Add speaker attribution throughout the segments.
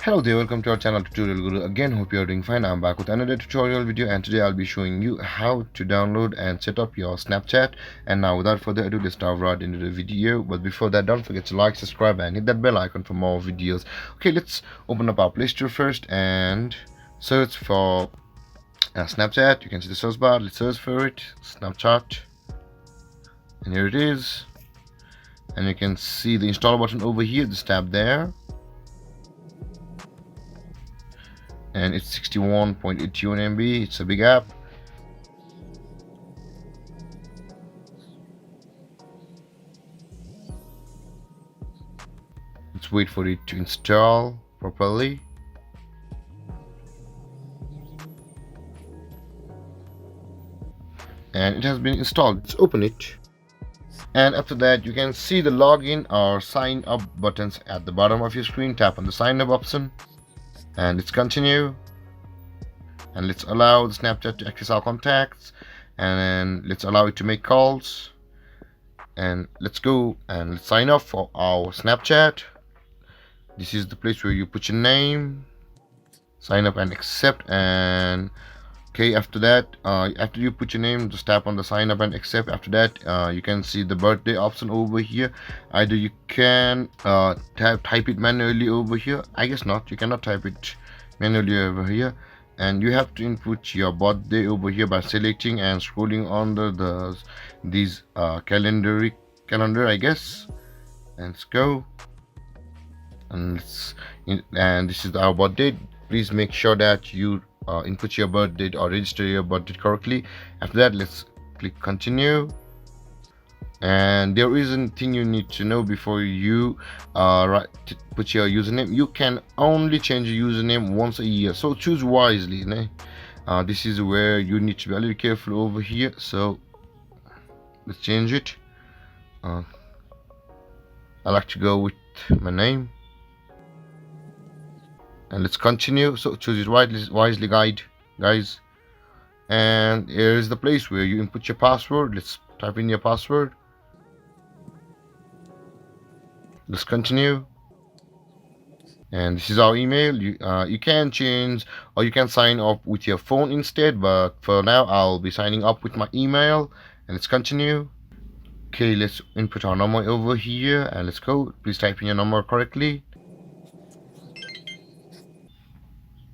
Speaker 1: Hello there, welcome to our channel Tutorial Guru. Again, hope you are doing fine. I'm back with another tutorial video, and today I'll be showing you how to download and set up your Snapchat. And now without further ado, let's dive right into the video. But before that, don't forget to like, subscribe and hit that bell icon for more videos. Okay, let's open up our Play Store first and search for Snapchat. You can see the search bar. Let's search for it, Snapchat, and here it is. And you can see the install button over here. Just tap there. And it's 61.81 MB. It's a big app. Let's wait for it to install properly. And it has been installed. Let's open it. And after that, you can see the login or sign up buttons at the bottom of your screen. Tap on the sign up option. And let's continue, and let's allow the Snapchat to access our contacts, and then let's allow it to make calls, and let's go and let's sign up for our Snapchat. This is the place where you put your name, sign up and accept. And okay, after that, after you put your name, just tap on the sign up and accept. After that, you can see the birthday option over here. Either you can type it manually over here. I guess not, you cannot type it manually over here, and you have to input your birthday over here by selecting and scrolling under these calendar, I guess. And let's go, and this is our birthday. Please make sure that you input your birth date or register your birth date correctly. After that, let's click continue. And there is a thing you need to know before you put your username. You can only change your username once a year, so choose wisely. This is where you need to be a little careful over here. So let's change it. I like to go with my name. And let's continue. So choose it wisely, guys. And here is the place where you input your password. Let's type in your password. Let's continue. And this is our email. You can change, or you can sign up with your phone instead, but for now I'll be signing up with my email. And let's continue. Okay, let's input our number over here, and let's go. Please type in your number correctly.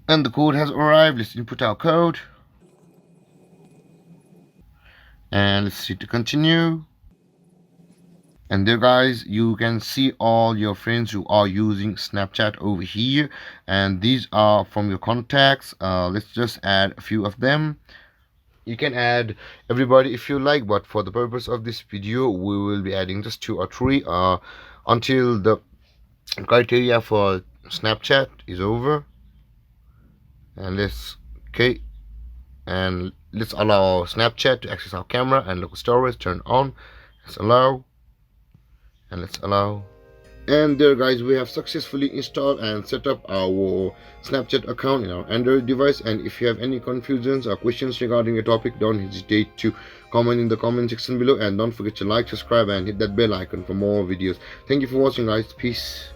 Speaker 1: And the code has arrived. Let's input our code, and let's see to continue. And there, guys, you can see all your friends who are using Snapchat over here, and these are from your contacts. Let's just add a few of them. You can add everybody if you like, but for the purpose of this video, we will be adding just 2 or 3 until the criteria for Snapchat is over. And let's allow Snapchat to access our camera and local storage. Turn on. Let's allow, and let's allow. And there, guys, we have successfully installed and set up our Snapchat account in our Android device. And if you have any confusions or questions regarding the topic, don't hesitate to comment in the comment section below, and don't forget to like, subscribe and hit that bell icon for more videos. Thank you for watching, guys. Peace.